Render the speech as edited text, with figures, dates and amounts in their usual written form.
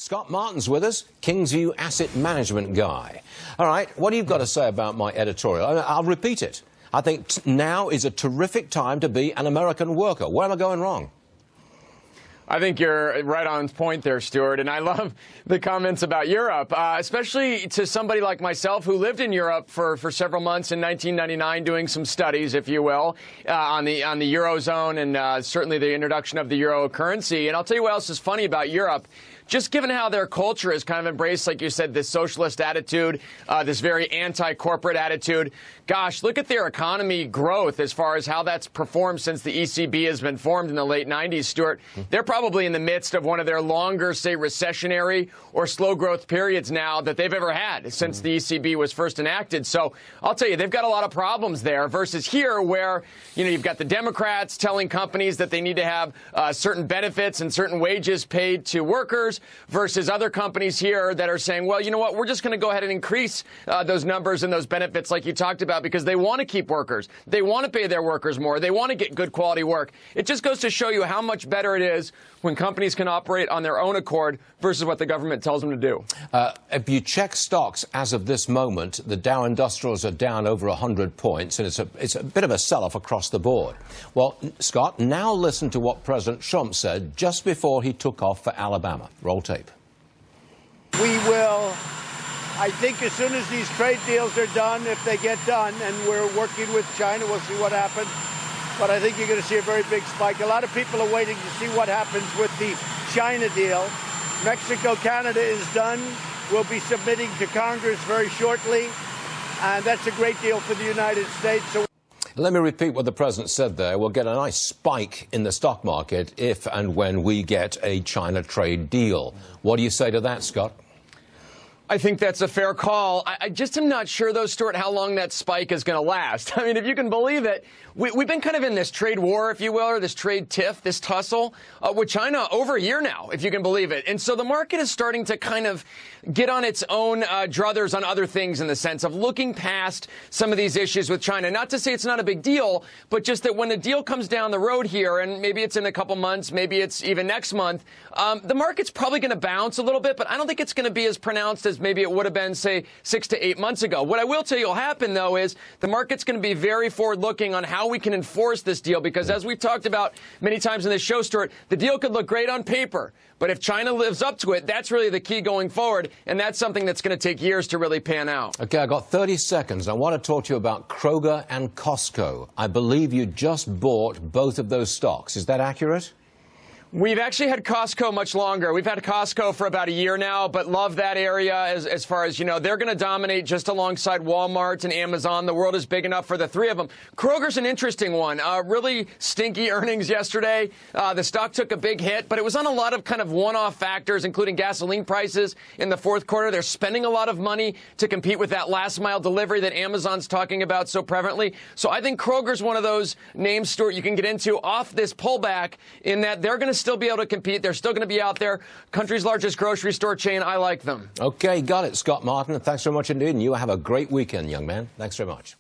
Scott Martin's with us, Kingsview Asset Management guy. All right, what do you got to say about my editorial? I'll repeat it. I think now is a terrific time to be an American worker. Where am I going wrong? I think you're right on point there, Stuart, and I love the comments about Europe, especially to somebody like myself who lived in Europe for several months in 1999 doing some studies, if you will, on the Eurozone and certainly the introduction of the euro currency. And I'll tell you what else is funny about Europe. Just given how their culture has kind of embraced, like you said, this socialist attitude, this very anti-corporate attitude. Gosh, look at their economy growth as far as how that's performed since the ECB has been formed in the late 90s, Stuart. They're probably in the midst of one of their longer, say, recessionary or slow growth periods now that they've ever had since the ECB was first enacted. So I'll tell you, they've got a lot of problems there versus here where, you've got the Democrats telling companies that they need to have certain benefits and certain wages paid to workers, versus other companies here that are saying, well, you know what, we're just going to go ahead and increase those numbers and those benefits like you talked about because they want to keep workers. They want to pay their workers more. They want to get good quality work. It just goes to show you how much better it is when companies can operate on their own accord versus what the government tells them to do. If you check stocks as of this moment, the Dow Industrials are down over 100 points, and it's a bit of a sell-off across the board. Well, Scott, now listen to what President Trump said just before he took off for Alabama. Roll tape. We will, I think as soon as these trade deals are done, if they get done, and we're working with China, we'll see what happens. But I think you're going to see a very big spike. A lot of people are waiting to see what happens with the China deal. Mexico, Canada is done. We'll be submitting to Congress very shortly. And that's a great deal for the United States. So let me repeat what the president said there. We'll get a nice spike in the stock market if and when we get a China trade deal. What do you say to that, Scott? I think that's a fair call. I just am not sure, though, Stuart, how long that spike is going to last. I mean, if you can believe it, we've been kind of in this trade war, if you will, or this trade tiff, this tussle with China over a year now, if you can believe it. And so the market is starting to kind of get on its own druthers on other things in the sense of looking past some of these issues with China. Not to say it's not a big deal, but just that when a deal comes down the road here, and maybe it's in a couple months, maybe it's even next month, the market's probably going to bounce a little bit, but I don't think it's going to be as pronounced as maybe it would have been, say, 6 to 8 months ago. What I will tell you will happen, though, is the market's going to be very forward-looking on how we can enforce this deal, because as we've talked about many times in this show, Stuart, the deal could look great on paper, but if China lives up to it, that's really the key going forward, and that's something that's going to take years to really pan out. Okay, I've got 30 seconds. I want to talk to you about Kroger and Costco. I believe you just bought both of those stocks. Is that accurate? We've actually had Costco much longer. We've had Costco for about a year now, but love that area as far as, they're going to dominate just alongside Walmart and Amazon. The world is big enough for the three of them. Kroger's an interesting one. Really stinky earnings yesterday. The stock took a big hit, but it was on a lot of kind of one-off factors, including gasoline prices in the fourth quarter. They're spending a lot of money to compete with that last-mile delivery that Amazon's talking about so prevalently. So I think Kroger's one of those names, Stuart, you can get into off this pullback in that they're going to still be able to compete. They're still going to be out there. Country's largest grocery store chain. I like them. Okay, got it, Scott Martin. Thanks very much indeed. And you have a great weekend, young man. Thanks very much.